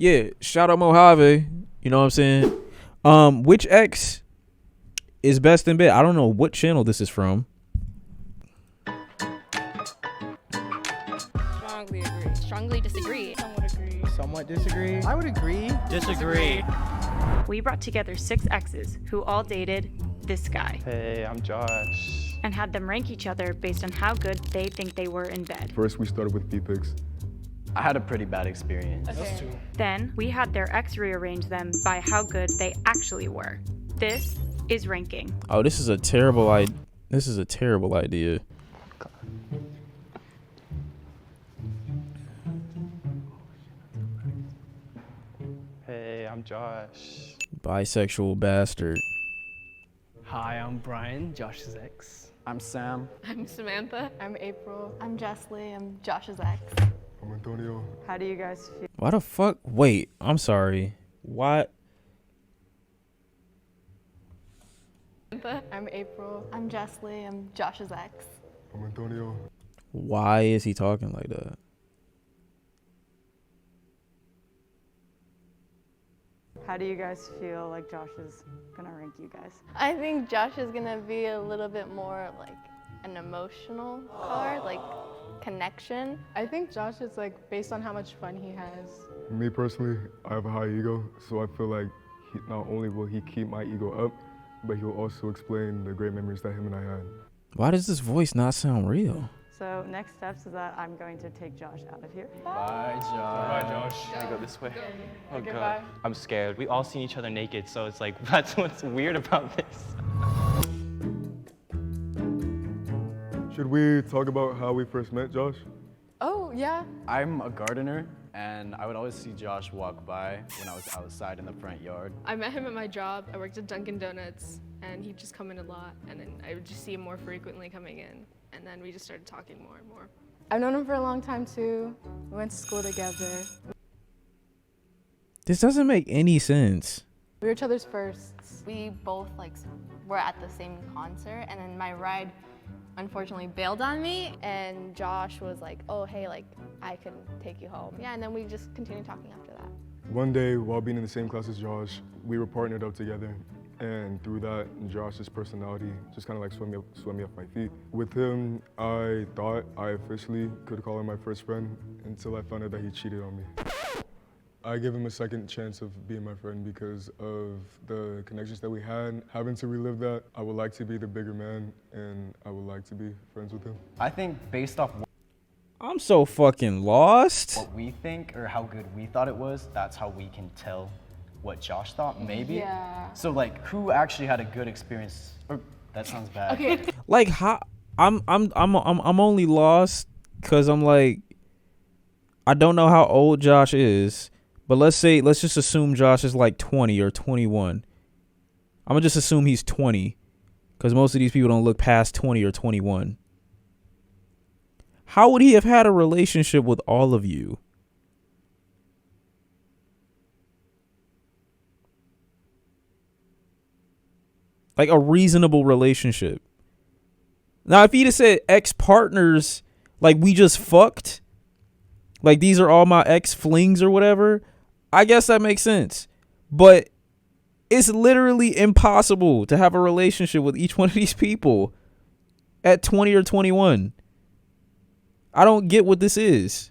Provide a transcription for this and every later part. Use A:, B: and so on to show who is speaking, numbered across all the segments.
A: Yeah, shout out Mojave. You know what I'm saying? Which ex is best in bed? I don't know what channel this is from.
B: Strongly agree.
C: Strongly disagree.
B: Somewhat agree.
D: Somewhat disagree.
E: I would agree.
D: Disagree.
F: We brought together 6 exes who all dated this guy
E: Hey, I'm Josh.
F: and had them rank each other based on how good they think they were in bed.
G: First, we started with feet pics.
H: I had a pretty bad experience.
B: Okay.
F: Then we had their ex rearrange them by how good they actually were. This is ranking.
A: Oh, this is a terrible idea.
E: Hey, I'm Josh.
A: Bisexual bastard.
D: Hi, I'm Brian, Josh's ex.
H: I'm Sam.
B: I'm Samantha.
C: I'm April. I'm Jessley. I'm Josh's ex.
G: I'm Antonio.
F: How do you guys feel?
A: Why the fuck? Wait, I'm sorry. What?
C: I'm April. I'm Jessley. I'm Josh's ex.
G: I'm Antonio.
A: Why is he talking like that?
F: How do you guys feel like Josh is gonna rank you guys?
C: I think Josh is gonna be a little bit more like an emotional card, like connection.
B: I think Josh is like based on how much fun he has.
G: Me personally, I have a high ego, so I feel like not only will he keep my ego up, but he'll also explain the great memories that him and I had.
A: Why does this voice not sound real?
F: So next steps is that I'm going to take Josh out of here.
H: Bye, Josh.
E: Can I go this way? Oh,
B: Okay,
E: God.
B: bye.
E: I'm scared. We all seen each other naked, so it's like, that's what's weird about this.
G: Should we talk about how we first met, Josh?
B: Oh, yeah.
H: I'm a gardener, and I would always see Josh walk by when I was outside in the front yard.
B: I met him at my job. I worked at Dunkin' Donuts, and he'd just come in a lot, and then I would just see him more frequently coming in, and then we just started talking more and more. I've known him for a long time, too. We went to school together.
A: This doesn't make any sense.
B: We were each other's firsts.
C: We both like were at the same concert, and then my ride unfortunately bailed on me, and Josh was like, oh, hey, like I can take you home. Yeah, and then we just continued talking after that.
G: One day, while being in the same class as Josh, we were partnered up together. And through that, Josh's personality just kind of like swept me off my feet. With him, I thought I officially could call him my first friend until I found out that he cheated on me. I gave him a second chance of being my friend because of the connections that we had. Having to relive that, I would like to be the bigger man, and I would like to be friends with him.
H: I think based off
A: I'm so fucking lost.
H: what we think or how good we thought it was, that's how we can tell what Josh thought, maybe.
B: Yeah.
H: So like, who actually had a good experience? Or that sounds bad.
B: Okay.
A: Like how I'm only lost because I'm like, I don't know how old Josh is, but let's just assume Josh is like 20 or 21. I'm gonna just assume he's 20 because most of these people don't look past 20 or 21. How would he have had a relationship with all of you? Like a reasonable relationship. Now, if he'd have said ex-partners, like we just fucked, like these are all my ex-flings or whatever, I guess that makes sense. But it's literally impossible to have a relationship with each one of these people at 20 or 21. I don't get what this is.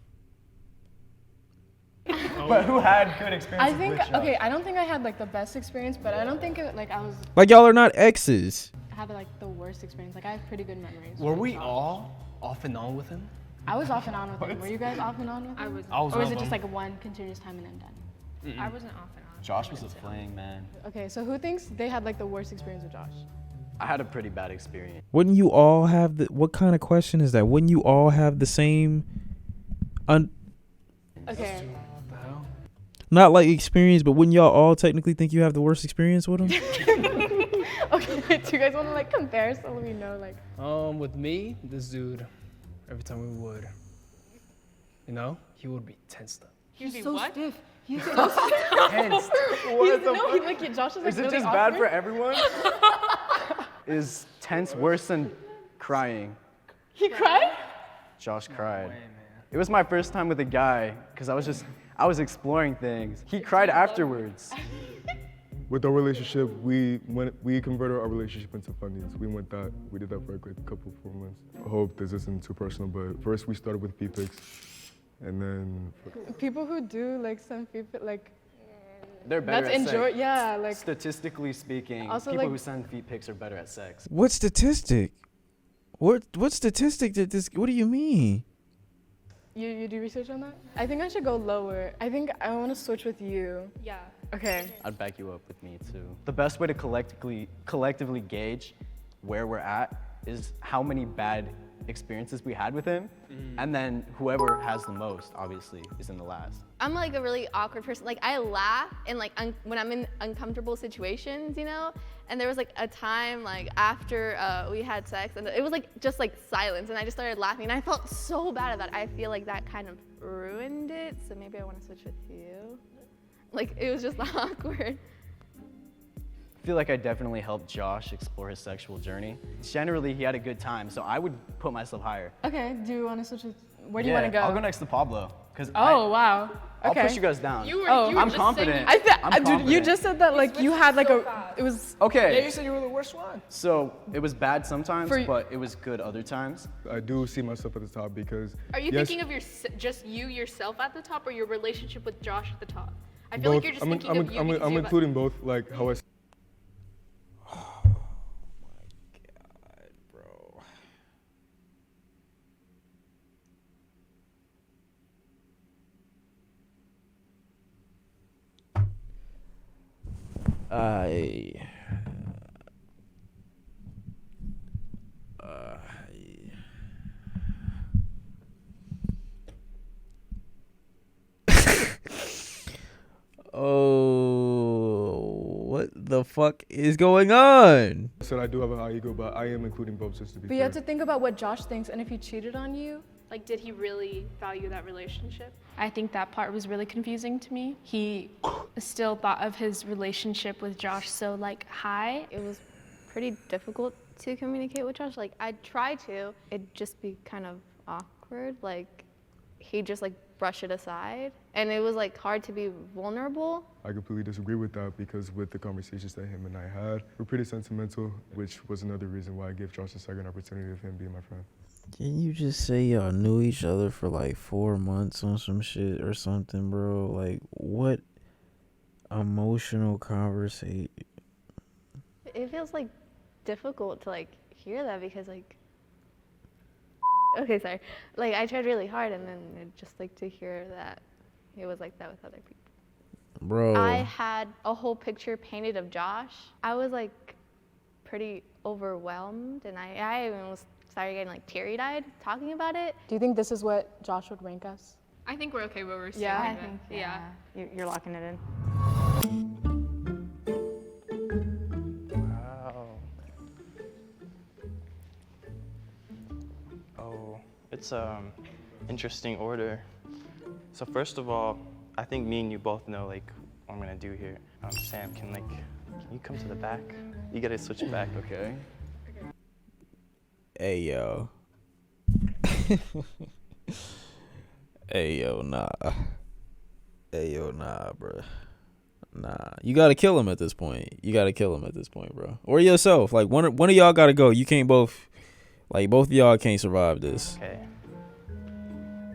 H: But who had good experiences
B: I think,
H: with Josh?
B: okay, I don't think I had like the best experience, but I don't think like I was
A: Like y'all are not exes.
B: had like the worst experience. Like I have pretty good memories.
D: Were
B: with
D: we
B: Josh.
D: all off and on with him?
B: I was off and on with him. Were you guys off and on with him?
D: I was
B: Or was
D: one
B: it
D: of
B: just
D: them.
B: like one continuous time and then done?
I: I wasn't off and on.
H: Josh was a fling, man.
B: Okay, so who thinks they had like the worst experience with Josh?
H: I had a pretty bad experience.
A: Wouldn't you all have the, what kind of question is that? Wouldn't you all have the same,
B: Okay.
D: What the hell?
A: not like experience, but wouldn't y'all all technically think you have the worst experience with him?
B: Okay, do you guys want to like compare so we know like?
D: With me, this dude, every time we would, you know, he would be tensed up.
B: He's so stiff. He's so
D: Tensed.
E: What the
B: no, he, like Josh is like
H: Is it
B: really
H: just bad for
B: awkward.
H: everyone? Is tense worse than crying?
B: He cried?
H: Josh cried. It was my first time with a guy, because I was just I was exploring things. He cried afterwards.
G: With our relationship, we converted our relationship into funnies. We did that for like a couple, 4 months. I hope this isn't too personal, but first we started with feet pics, and then
B: People who do like some feet like
H: They're better
B: that's
H: at sex.
B: yeah, like
H: Statistically speaking,
B: Also,
H: people
B: like-
H: who send feet pics are better at sex.
A: What statistic? What statistic did this? What do you mean?
B: you do research on that? I think I should go lower. I think I want to switch with you.
C: Yeah.
B: Okay.
H: I'd back you up with me too. The best way to collectively gauge where we're at is how many bad experiences we had with him, and then whoever has the most, obviously, is in the last.
C: I'm like a really awkward person. Like I laugh and like when I'm in uncomfortable situations, you know. And there was like a time like after we had sex, and it was like just like silence, and I just started laughing, and I felt so bad about it. I feel like that kind of ruined it. So maybe I want to switch with you. Like it was just awkward.
H: I feel like I definitely helped Josh explore his sexual journey. Generally, he had a good time, so I would put myself higher.
B: Okay. Do you want to switch with? Where do you want to go?
H: I'll go next to Pablo, because
B: Oh wow.
H: I'll
B: Okay.
H: push you guys down.
B: I'm
H: confident.
B: Dude, you
H: confident.
B: just said that like you had like it was.
H: Okay.
D: Yeah, you said you were the worst one.
H: So it was bad sometimes,
B: For-
H: but it was good other times.
G: I do see myself at the top because.
I: Are you
G: yes,
I: thinking of just you yourself at the top, or your relationship with Josh at the top? I feel like you're just thinking of you. because
G: I'm
I: you have-
G: including both, like how I.
A: Oh, what the fuck is going on?
G: I said I do have a high ego, but I am including both just to be
B: But you
G: fair.
B: have to think about what Josh thinks, and if he cheated on you,
I: Like, did he really value that relationship?
J: I think that part was really confusing to me. He still thought of his relationship with Josh so like high.
C: It was pretty difficult to communicate with Josh. Like I tried to, it'd just be kind of awkward. Like he'd just like brush it aside, and it was like hard to be vulnerable.
G: I completely disagree with that because with the conversations that him and I had, we're pretty sentimental, which was another reason why I gave Josh a second opportunity of him being my friend.
A: Can you just say y'all knew each other for like 4 months on some shit or something, bro? Like, what emotional conversation?
C: It feels like difficult to like hear that because like, okay, sorry. Like I tried really hard, and then it just like to hear that it was like that with other people.
A: Bro.
C: I had a whole picture painted of Josh. I was like pretty overwhelmed, and I even was started getting like teary-eyed talking about it.
B: do you think this is what Josh would rank us?
I: I think we're okay where we're sitting.
B: Yeah, I
I: at. Yeah.
F: You're locking it in.
E: Wow. Oh, it's interesting order. So first of all, I think me and you both know like what I'm gonna do here. Sam, can you come to the back? You gotta switch it back.
H: Okay.
A: Hey, yo. Hey, yo, nah. Hey, yo, nah, bro. Nah. You gotta kill him at this point. Bro. Or yourself. Like, one of y'all gotta go. You can't both. Like, both of y'all can't survive this.
E: Okay.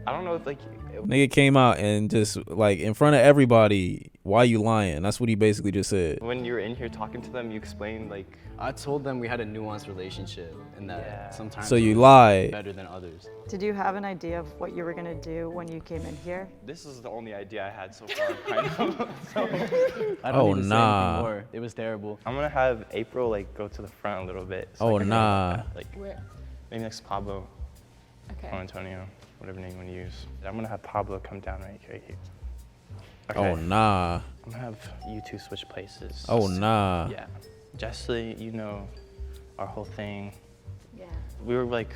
E: I don't know if
A: Nigga came out and just, like, in front of everybody, why you lying? That's what he basically just said.
E: when you were in here talking to them, you explained like
H: I told them we had a nuanced relationship and that
E: Yeah.
H: sometimes
A: So you
H: it was
A: lied.
H: better than others.
K: Did you have an idea of what you were gonna do when you came in here?
E: this is the only idea I had so far. Kind of. So
H: I don't
A: Oh,
H: need to say
A: nah.
H: anything more. It was terrible.
E: I'm gonna have April like go to the front a little bit.
A: Oh,
E: I can
A: nah.
E: Like
B: Where?
E: maybe next to Pablo
B: Okay.
E: or Antonio, whatever name you want to use. I'm gonna have Pablo come down right here. Okay.
A: Oh, nah.
E: I'm gonna have you two switch places.
A: Oh, nah.
E: Yeah. Jessie, you know our whole thing.
C: Yeah.
E: We were like,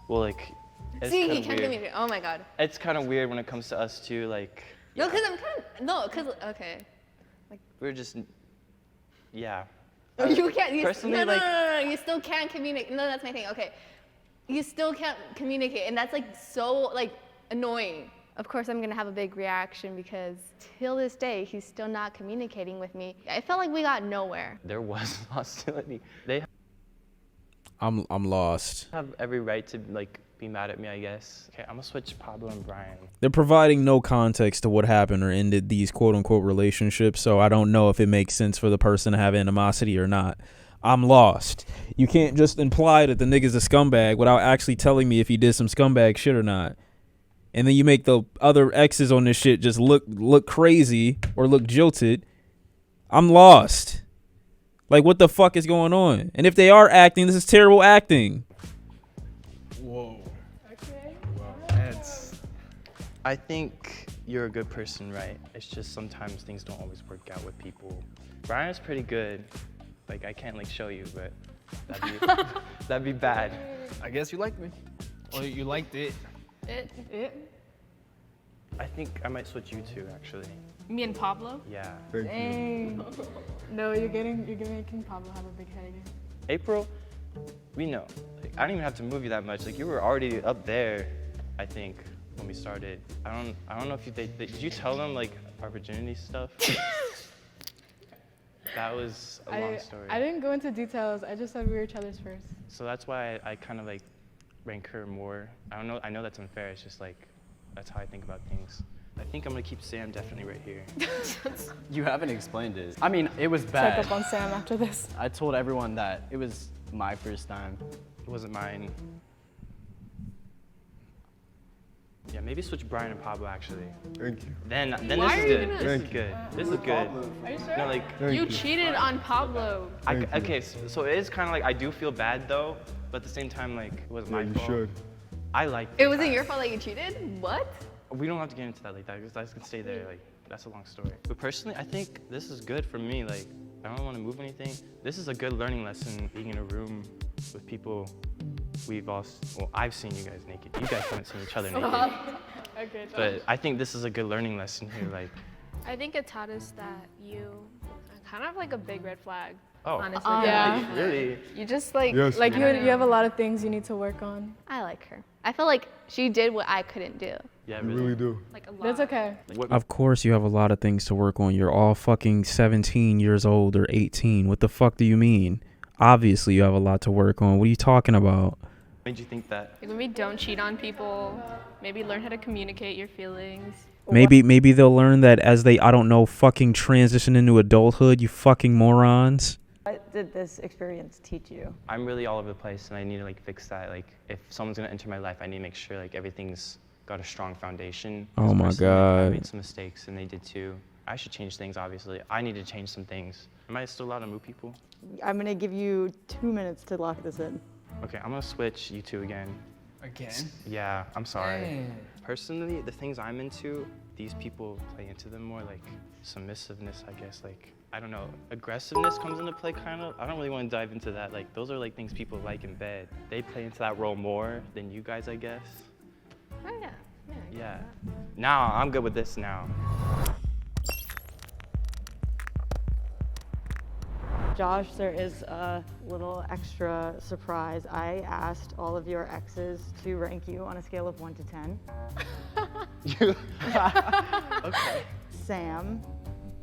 E: well, like. It's
C: See,
E: kinda
C: he can't
E: weird.
C: communicate. Oh my god.
E: It's kind of weird when it comes to us too. Like.
C: No,
E: yeah.
C: because I'm kind of, no, because, okay.
E: We're just. Yeah.
C: You can't,
E: personally,
C: no,
E: like-
C: no, you still can't communicate. No, that's my thing, okay. You still can't communicate, and that's like so like annoying. of course I'm gonna have a big reaction because till this day, he's still not communicating with me. I felt like we got nowhere.
E: There was hostility. They
A: I'm lost.
E: have every right to like be mad at me, I guess. Okay, I'm gonna switch Pablo and Brian.
A: They're providing no context to what happened or ended these quote unquote relationships, so I don't know if it makes sense for the person to have animosity or not. I'm lost. You can't just imply that the nigga's a scumbag without actually telling me if he did some scumbag shit or not. And then you make the other exes on this shit just look crazy or look jilted. I'm lost. Like, what the fuck is going on? And if they are acting, this is terrible acting.
D: Whoa.
B: Okay.
E: I think you're a good person, right? It's just sometimes things don't always work out with people. Brian's pretty good. Like, I can't like show you, but that'd be bad.
D: I guess you liked me. Or you liked it.
B: It?
E: I think I might switch you two, actually.
J: Me and Pablo?
E: Yeah.
G: Thank you.
B: Dang. No, you're making Pablo have a big head again.
E: April, we know. Like, I didn't even have to move you that much. Like, you were already up there, I think, when we started. I don't know if did you tell them like our virginity stuff? That was a long story.
B: I didn't go into details. I just said we were each other's first.
E: So that's why I kind of like rank her more. I don't know. I know that's unfair. It's just like that's how I think about things. I think I'm gonna keep Sam definitely right here.
H: You haven't explained it. I mean, it was bad.
B: Check up on Sam after this.
H: I told everyone that it was my first time.
E: It wasn't mine. Yeah, maybe switch Brian and Pablo actually.
G: Thank you.
E: Then
I: Why
E: this
I: are
E: is
I: you
E: good.
I: gonna-
E: This is good. This is good.
B: Are you sure?
E: No, like
I: You cheated on Pablo.
E: okay, so it is kind of like I do feel bad though, but at the same time like it wasn't
G: Yeah,
E: my
G: you
E: fault.
G: should.
E: I like.
C: It wasn't your fault that you cheated? What?
E: We don't have to get into that like that because I can stay there. Like that's a long story. But personally, I think this is good for me. Like I don't want to move anything. This is a good learning lesson. Being in a room with people I've seen you guys naked. You guys haven't seen each other naked.
B: Okay,
E: But I think this is a good learning lesson here. Like,
J: I think it taught us that you are kind of like a big red flag.
E: oh,
J: Honestly.
B: Yeah.
E: really?
C: You just like,
G: Yes.
B: Like
G: you
B: you have a lot of things you need to work on.
C: I like her. I feel like she did what I couldn't do.
E: Yeah,
G: You really do.
J: Like a lot.
B: That's okay.
A: Of course you have a lot of things to work on. You're all fucking 17 years old or 18. What the fuck do you mean? Obviously you have a lot to work on. What are you talking about?
E: Made you think that?
J: Like maybe don't cheat on people. Maybe learn how to communicate your feelings.
A: Maybe they'll learn that as they, I don't know, fucking transition into adulthood, you fucking morons.
K: What did this experience teach you?
E: I'm really all over the place, and I need to like fix that. Like, if someone's gonna enter my life, I need to make sure like everything's got a strong foundation.
A: Oh
E: 'Cause
A: my
E: personally, like, I
A: God.
E: made some mistakes, and they did too. I should change things, obviously. I need to change some things. Am I still allowed to move people?
K: I'm gonna give you 2 minutes to lock this in.
E: Okay, I'm gonna switch you two again.
D: Again?
E: Yeah, I'm sorry.
D: Dang.
E: Personally, the things I'm into, these people play into them more, like submissiveness, I guess. Like, I don't know, aggressiveness comes into play kind of. I don't really want to dive into that. Like, those are like things people like in bed. They play into that role more than you guys, I guess.
C: Oh yeah.
E: Yeah. Now, I'm good with this now.
K: Josh, there is a little extra surprise. I asked all of your exes to rank you on a scale of 1 to 10.
E: Okay.
K: Sam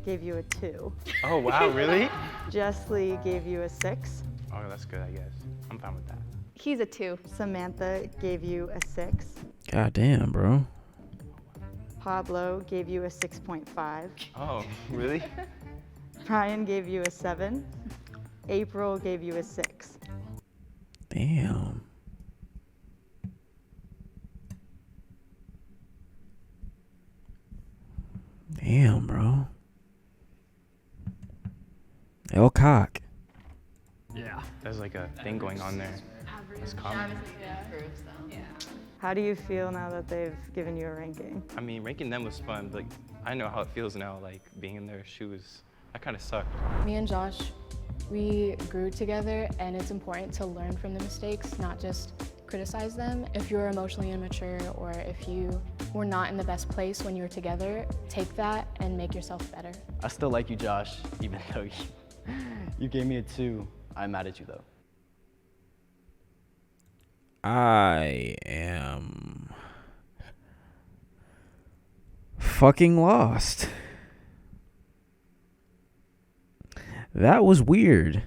K: gave you a 2.
E: Oh, wow, really?
K: Jessley gave you a 6.
E: Oh, that's good, I guess. I'm fine with that.
C: He's a 2.
K: Samantha gave you a 6.
A: God damn, bro.
K: Pablo gave you a 6.5.
E: Oh, really?
K: Brian gave you a 7. April gave you a 6.
A: Damn. Damn, bro. El cock.
D: Yeah.
E: There's like a thing going on there. It's common.
K: How do you feel now that they've given you a ranking?
E: I mean, ranking them was fun, but I know how it feels now, like being in their shoes. That kind of sucked.
B: Me and Josh, we grew together, and it's important to learn from the mistakes, not just criticize them. If you're emotionally immature or if you were not in the best place when you were together, take that and make yourself better.
H: I still like you, Josh, even though you gave me a 2. I'm mad at you, though.
A: I am fucking lost. That was weird.